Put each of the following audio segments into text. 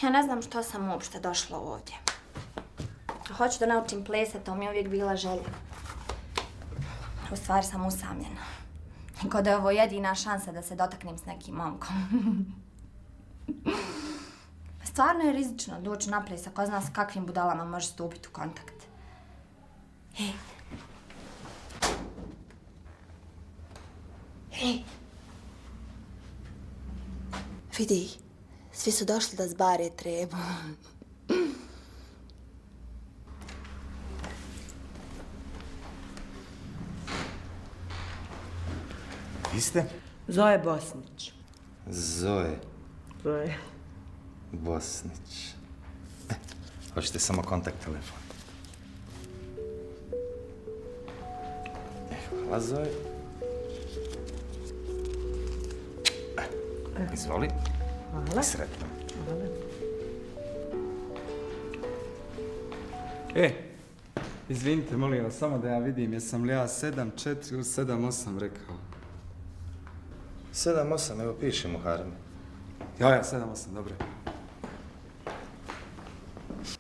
Ja ne znam što sam uopšte došla ovdje. Hoću da naučim plesati, to mi je uvijek bila želja. U stvari sam usamljena. Kao da je ovo jedina šansa da se dotaknem s nekim momkom. Stvarno je rizično doći na ples, ako zna s kakvim budalama može stupiti u kontakt. Hej. Hej. Vidi, svi su došli da zbare trebu. Vi ste? Zoe Bosnić. Zoe Zoe. Bosnić. Hoćete samo kontakt telefon. Hvala, Zoe. Izvoli. Hvala. Sretno. Hvala. Izvinite, molim vas, samo da ja vidim, jesam li ja 7-4 ili 7-8 rekao? 7-8, evo pišem u Harmi. Ja, 7-8, dobro.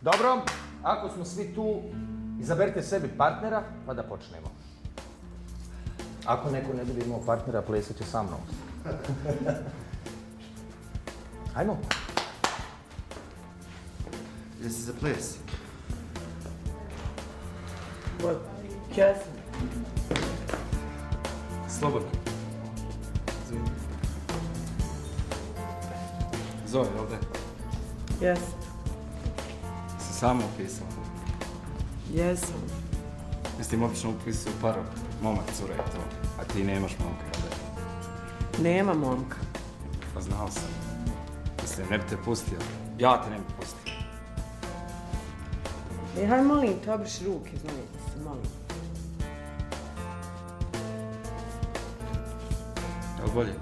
Dobro, ako smo svi tu, izaberite sebi partnera pa da počnemo. Ako neko ne bude imao partnera, plesat će sa mnom. Ajmo. Jesi za ples? Jesam. Slobodno. Izvinite. Zoe, jel da? Jesam. Si sama upisala? Jesam. Mislim, obično upisuju parov. Momak, cura i to. A ti nemaš momka, jel da? Nema momka. Pa znao sam. Mislim, ne bi te pustio. Ja te ne bi pustio. Haj, molim te, obriši ruke, znajte se, molim. Jel bolje?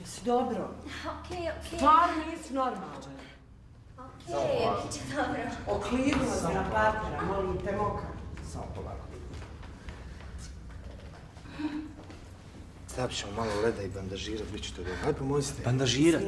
Jesi dobro? Okej. Stvarno nisi normalan. Okej, biće dobro. Oklirnula se na partnera, molim te, moka. Samo polako. Stavit ćemo malo leda i bandažirat, bit će to dobro. Hajde, pomozite. Bandažirat.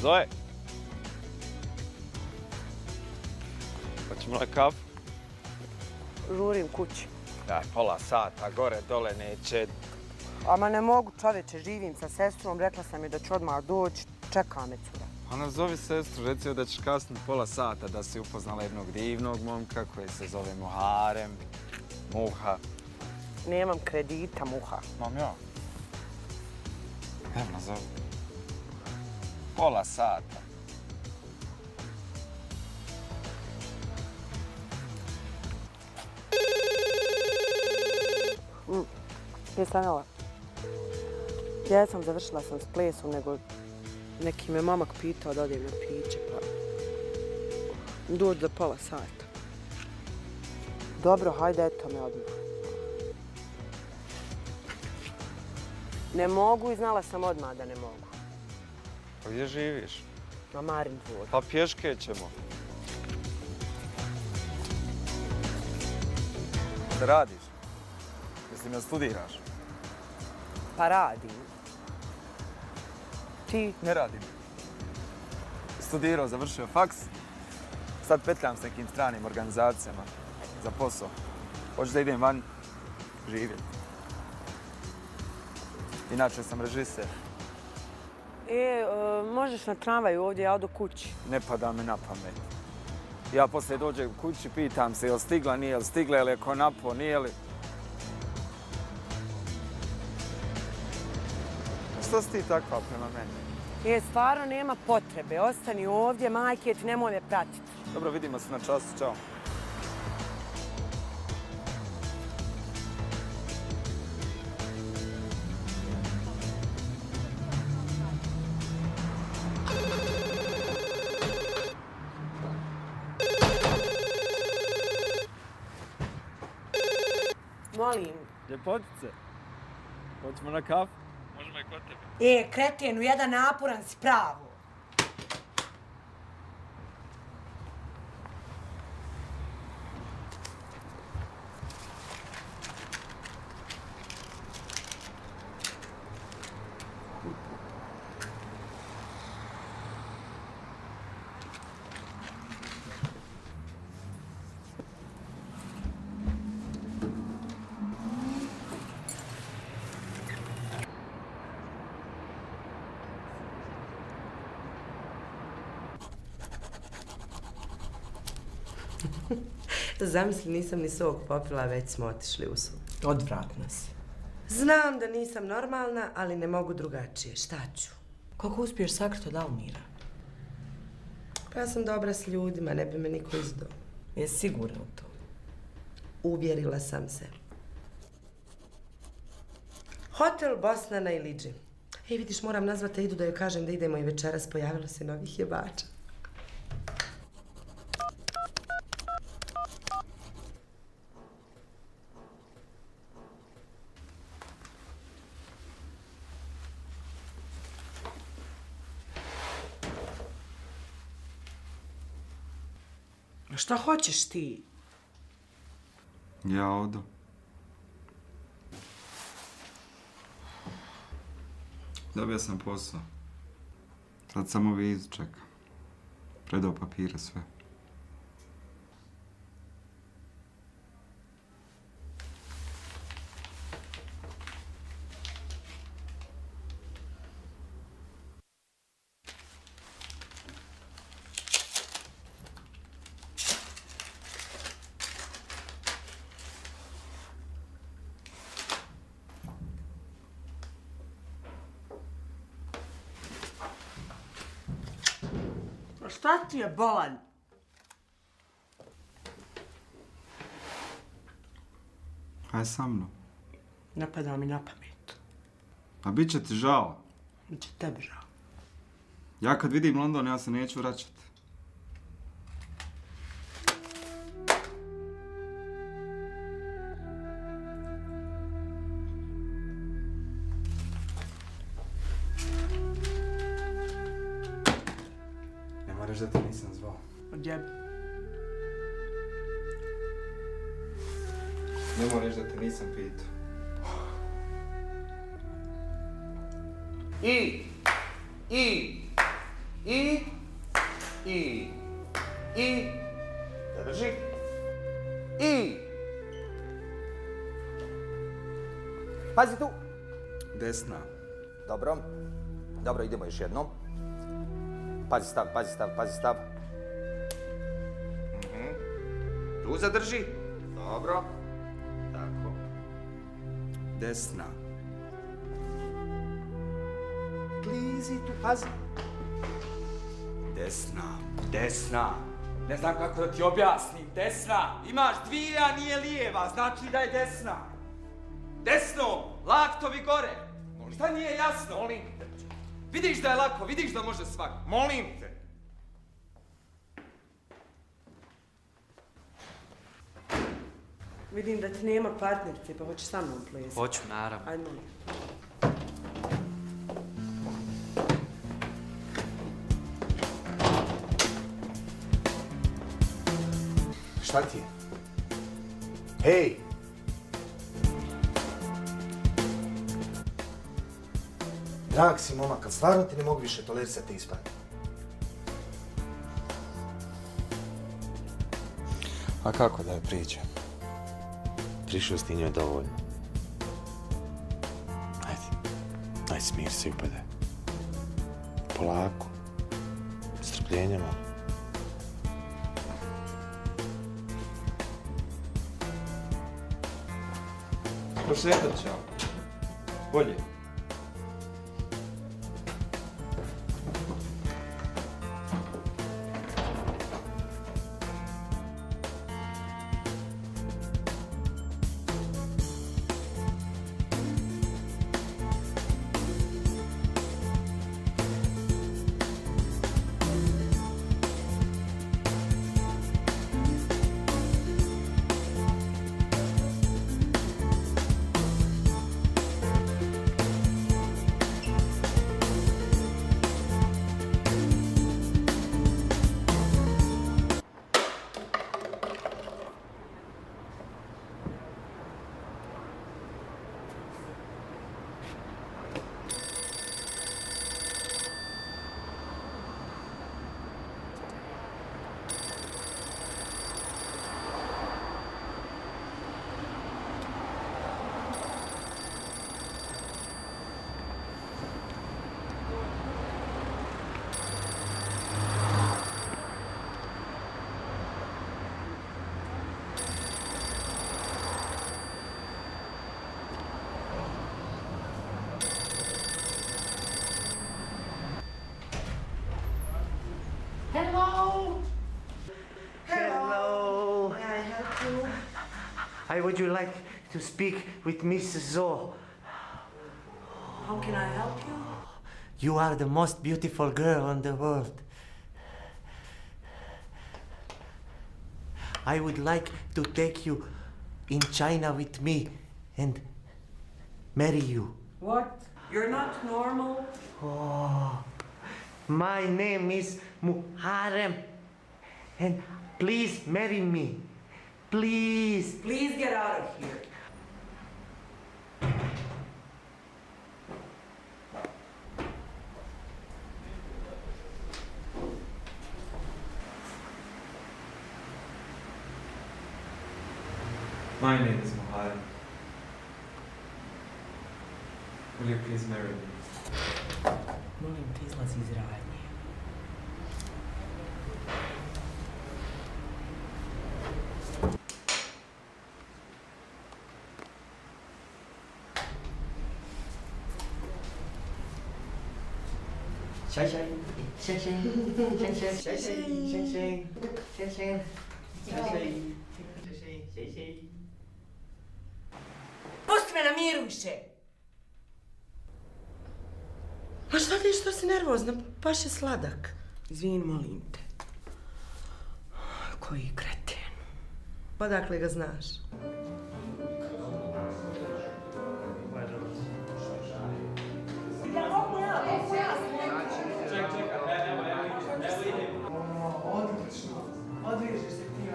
Zoe. Hoćemo na kafu? Žurim kući. Ja, pola sata, gore, dole, neće. Ama ne mogu, čoveče, živim sa sestrom, rekla sam mi da ću odmah doći, čeka me cura. Pa nazovi sestru, reci joj da ćeš kasniti pola sata da si upoznala jednog divnog momka koji se zove Muharem, Muha. Nemam kredita, Muha. Mam ja. Evo nazovi. Pola sata. Jesam jela. Jesam, završila sam s plesom, nego neki me momak pitao da odem na piće, pa dođu za pola sata. Dobro, hajde, eto me odmah. Ne mogu i znala sam odmah da ne mogu. Pa gdje živiš? Na Marin dvor. Pa pješke ćemo. Šta radiš? Mislim da studiraš? Pa radim. Ti? Ne radim. Studirao, završio faks. Sad petljam s nekim stranim organizacijama za posao. Hoću da idem van živjeti. Inače sam režiser. Možeš na tramvaju ovdje, ja odu kući. Ne pada me na pamet. Ja poslije dođem kući, pitam se jel stigla, nije li stigla, jel je ko napo, nije li. Što si ti takva prema meni? Stvarno nema potrebe. Ostani ovdje, majke ti nemoj me pratiti. Dobro, vidimo se na času, čao. Molim. Ljepotice, hoćemo na kafu? Možemo i kod tebe. Kretenu, jedan naporan si pravo. Zamisli, nisam ni sok popila, već smo otišli u sud. Odvratna si. Znam da nisam normalna, ali ne mogu drugačije. Šta ću? Kako uspiješ sakriti od Almira? Pa ja sam dobra s ljudima, ne bi me niko izdao. Jesi sigurna u to? Uvjerila sam se. Hotel Bosna na Iliđi. Ej, vidiš, moram nazvati Idu da joj kažem da idemo i večeras, pojavilo se novih jebača. Šta hoćeš ti? Ja odo. Dobio sam posao. Sad samo vizu čekam. Predao papire sve. Šta ti je bolan? Aj sa mnom. Ne pada mi na pamet. A bit će ti žao. Biće tebi žao. Ja kad vidim London, ja se neću vraćati. Ne moraš da te nisam zvao. Odjebi. Ne moraš da te nisam pitao. I. Drži. I. Pazi tu. Desna. Dobro. Dobro, idemo još jednom. Pazi stav. Tu zadrži. Dobro. Tako. Desna. Klizi tu, pazi. Desna. Ne znam kako da ti objasnim. Desna. Imaš dvije, a nije lijeva. Znači da je desna. Desno. Laktovi gore. Šta nije jasno? Molim te. Vidiš da je lako, vidiš da može svako. Molim te. Vidim da ti nema partnerice, pa hoćeš sa mnom plesati. Hoću, naravno. Ajde, molim. Šta ti je? Hej! Drag si momak, ali stvarno ti ne mogu više tolerisati ispad. A kako da je priđem? Prišao si ti njoj dovoljno. Ajde smir se upade. Polako. Strpljenja malo. Prošetat ćemo. Bolje. I would you like to speak with Miss Zo. How can I help you? You are the most beautiful girl in the world. I would like to take you in China with me and marry you. What? You're not normal? Oh, my name is Muharrem. And please marry me. Please. Please get out of here. My name is Muharrem. Will you please marry me? Molim te, izlazi iz radnje. Shine, shine, shine, shine, shine, shine, shine, shine, shine, shine, shine, shine, shine. Pusti me na miru više! Ma šta ti, što si nervozna? Baš je sladak. Izvini, molim te. Koji kreten. Odakle ga znaš? Odviježiš se ti,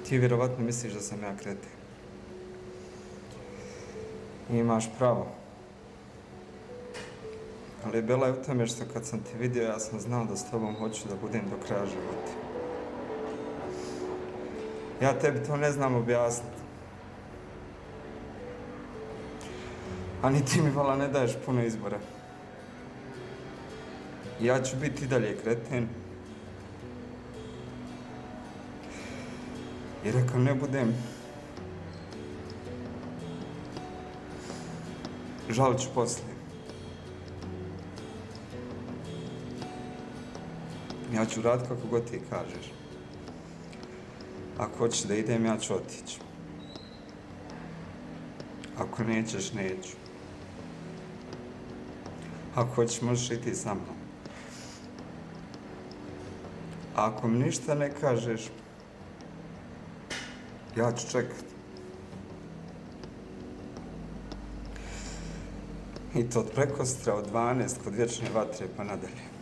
Ti vjerovatno misliš da sam ja kreten. I imaš pravo. Ali bela je u tome što kad sam te vidio, ja sam znao da s tobom hoću da budem do kraja života. Ja tebi to ne znam objasniti. A ni ti mi vala ne daješ puno izbora. Ja ću biti i dalje kreten. Jer ako ne budem, žalit ću poslije. Ja ću raditi kako god ti kažeš. Ako hoćeš da idem, ja ću otići. Ako nećeš, neću. Ako hoćeš, možeš i ti sa mnom. A ako mi ništa ne kažeš, ja ću čekat. I to od prekostra od 12 kod vječne vatre pa nadalje.